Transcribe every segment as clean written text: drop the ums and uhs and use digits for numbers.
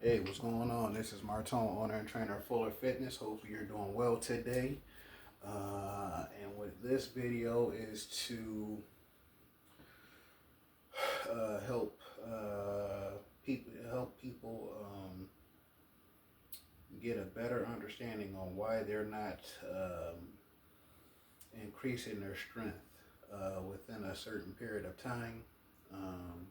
Hey, what's going on? This is Martone, owner and trainer of Fuller Fitness. Hopefully you're doing well today. And with this video is to help people get a better understanding on why they're not increasing their strength within a certain period of time. Um,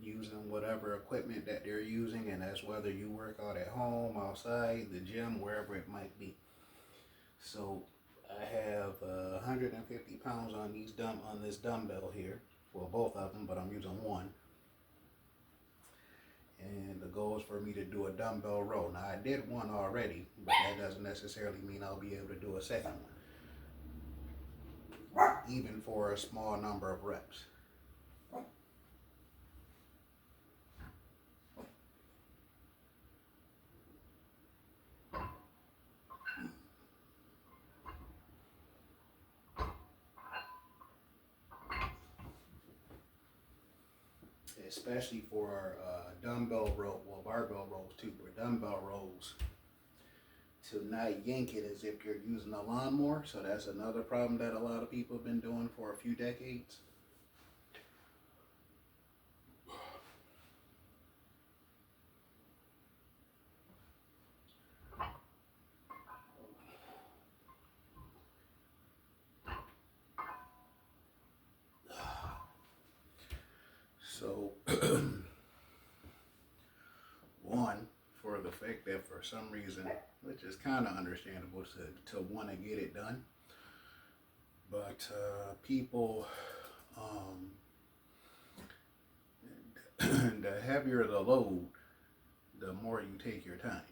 Using whatever equipment that they're using, and that's whether you work out at home, outside, the gym, wherever it might be. So I have 150 pounds on this dumbbell here. Well, both of them, but I'm using one. And the goal is for me to do a dumbbell row. Now I did one already, but that doesn't necessarily mean I'll be able to do a second one, even for a small number of reps. Especially for dumbbell row, well, barbell rows too, but dumbbell rows, to not yank it as if you're using a lawnmower. So that's another problem that a lot of people have been doing for a few decades. So, one, for the fact that for some reason, which is kind of understandable to want to get it done, but people, the heavier the load, the more you take your time.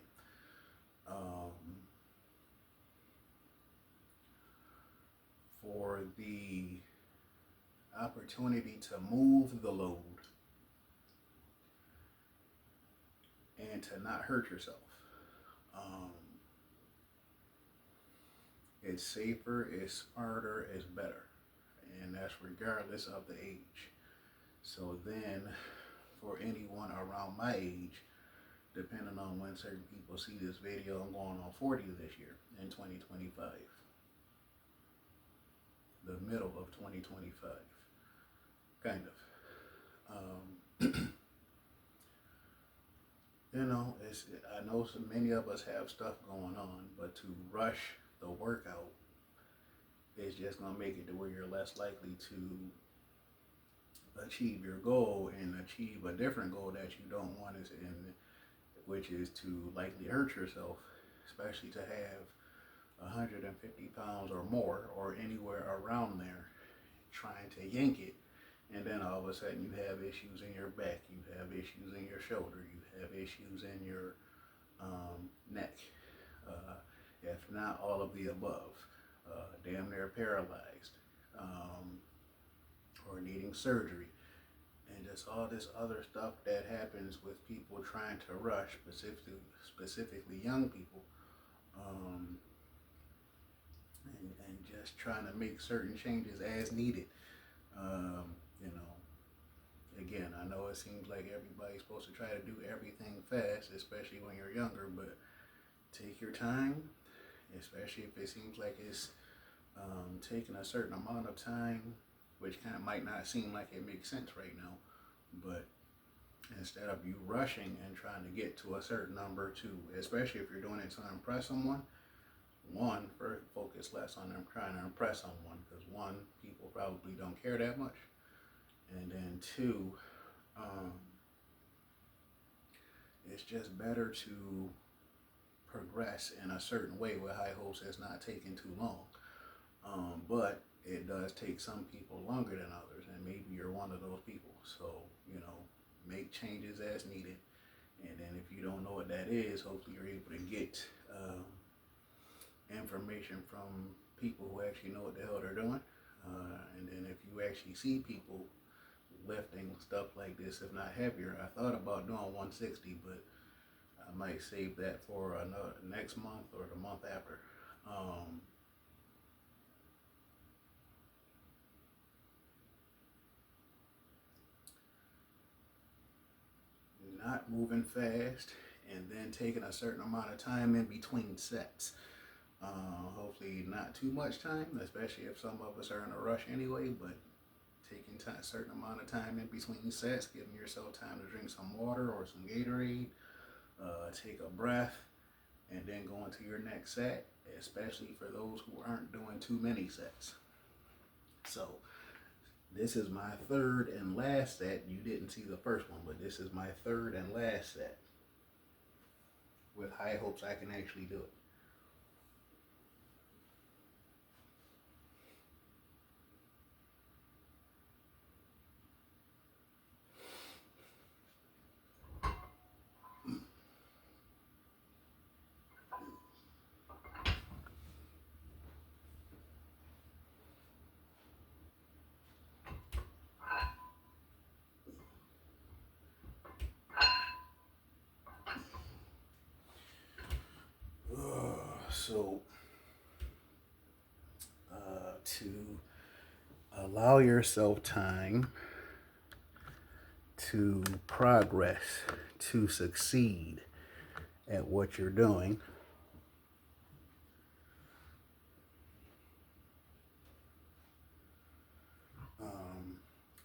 For the opportunity to move the load and to not hurt yourself. It's safer, it's smarter, it's better. And that's regardless of the age. So then, for anyone around my age, depending on when certain people see this video, I'm going on 40 this year in 2025. The middle of 2025. Kind of. I know so many of us have stuff going on, but to rush the workout is just going to make it to where you're less likely to achieve your goal and achieve a different goal that you don't want, which is to likely hurt yourself, especially to have 150 pounds or more or anywhere around there trying to yank it. And then all of a sudden you have issues in your back, you have issues in your shoulder, you have issues in your neck, if not all of the above, damn near paralyzed, or needing surgery, and just all this other stuff that happens with people trying to rush, specifically young people, and just trying to make certain changes as needed. Again, I know it seems like everybody's supposed to try to do everything fast, especially when you're younger, but take your time, especially if it seems like it's taking a certain amount of time, which kind of might not seem like it makes sense right now, but instead of you rushing and trying to get to a certain number, two, especially if you're doing it to impress someone, one, first focus less on them trying to impress someone, because one, people probably don't care that much. And then two, it's just better to progress in a certain way with high hopes that's not taking too long. But it does take some people longer than others, and maybe you're one of those people. So, make changes as needed. And then if you don't know what that is, hopefully you're able to get information from people who actually know what the hell they're doing. And then if you actually see people lifting stuff like this, if not heavier. I thought about doing 160, but I might save that for another next month or the month after. Um, Not moving fast, and then taking a certain amount of time in between sets. Hopefully not too much time, especially if some of us are in a rush anyway, but taking a certain amount of time in between sets, giving yourself time to drink some water or some Gatorade, take a breath, and then go into your next set, especially for those who aren't doing too many sets. So this is my third and last set. You didn't see the first one, but this is my third and last set with high hopes I can actually do it. So, to allow yourself time to progress, to succeed at what you're doing,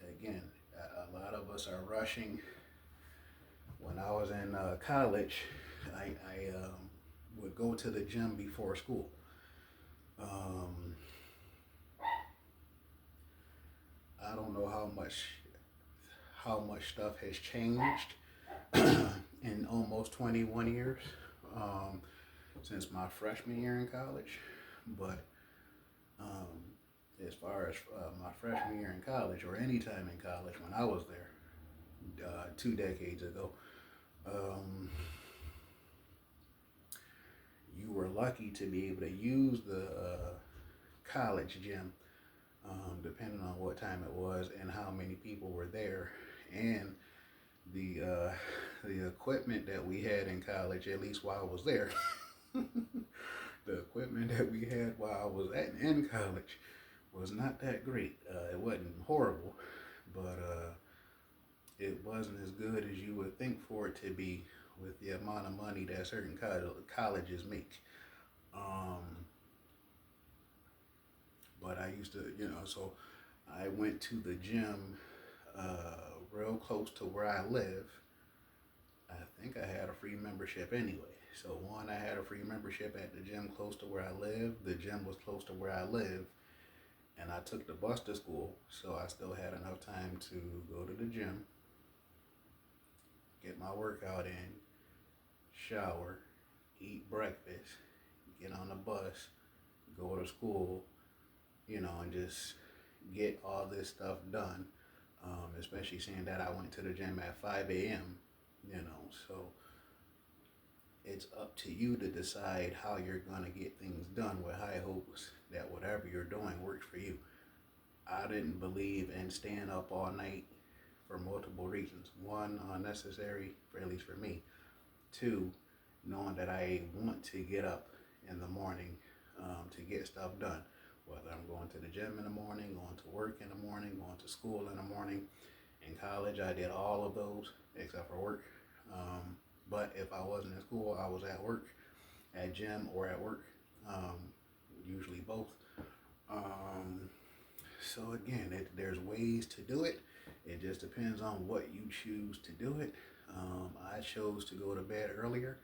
again, a lot of us are rushing. When I was in college, I would go to the gym before school. Um, I don't know how much stuff has changed in almost 21 years since my freshman year in college. But um, as far as my freshman year in college, or any time in college when I was there 2 decades ago, um, you were lucky to be able to use the college gym, depending on what time it was and how many people were there, and the uh, the equipment that we had in college, at least while I was there. The equipment that we had while I was in college was not that great. It wasn't horrible, but it wasn't as good as you would think for it to be with the amount of money that certain colleges make. Um, but I used to, so I went to the gym real close to where I live. I think I had a free membership anyway. So one, I had a free membership at the gym close to where I live. The gym was close to where I live, and I took the bus to school, so I still had enough time to go to the gym, get my workout in, shower, eat breakfast, get on the bus, go to school, and just get all this stuff done. Especially seeing that I went to the gym at 5 a.m., so it's up to you to decide how you're going to get things done with high hopes that whatever you're doing works for you. I didn't believe in staying up all night for multiple reasons. One, unnecessary, at least for me. Two, knowing that I want to get up in the morning to get stuff done. Whether I'm going to the gym in the morning, going to work in the morning, going to school in the morning. In college, I did all of those except for work. But if I wasn't in school, I was at work, at gym or at work, usually both. So again, there's ways to do it. It just depends on what you choose to do it. I chose to go to bed earlier.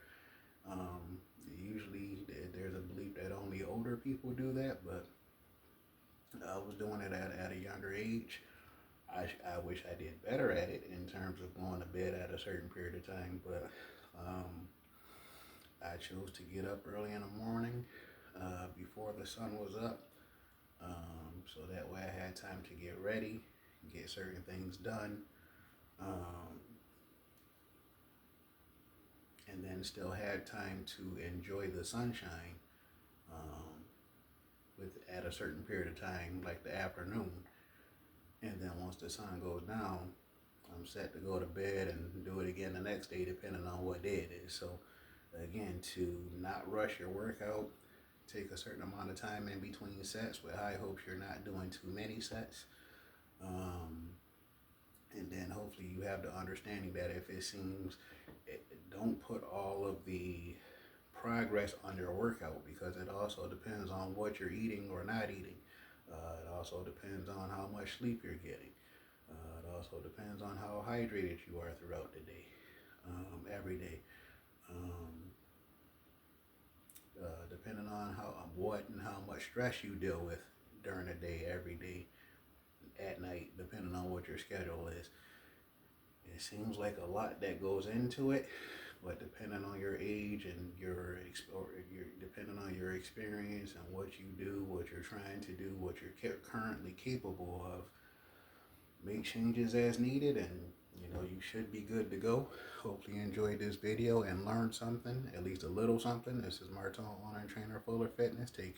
Usually there's a belief that only older people do that, but I was doing it at a younger age. I wish I did better at it in terms of going to bed at a certain period of time, but I chose to get up early in the morning before the sun was up, so that way I had time to get ready, get certain things done, and then still had time to enjoy the sunshine at a certain period of time, like the afternoon. And then once the sun goes down, I'm set to go to bed and do it again the next day, depending on what day it is. So, again, to not rush your workout, take a certain amount of time in between sets with high hopes you're not doing too many sets. Um, and then hopefully you have the understanding that if it seems, don't put all of the progress on your workout, because it also depends on what you're eating or not eating. It also depends on how much sleep you're getting. It also depends on how hydrated you are throughout the day, every day. Um, Depending on what and how much stress you deal with during the day, every day, at night, depending on what your schedule is. It seems like a lot that goes into it, but depending on your age and depending on your experience and what you do, what you're trying to do, what you're currently capable of, make changes as needed, and you should be good to go. Hopefully you enjoyed this video and learned something, at least a little something. This is Martin, owner and trainer of Fuller Fitness. Take care.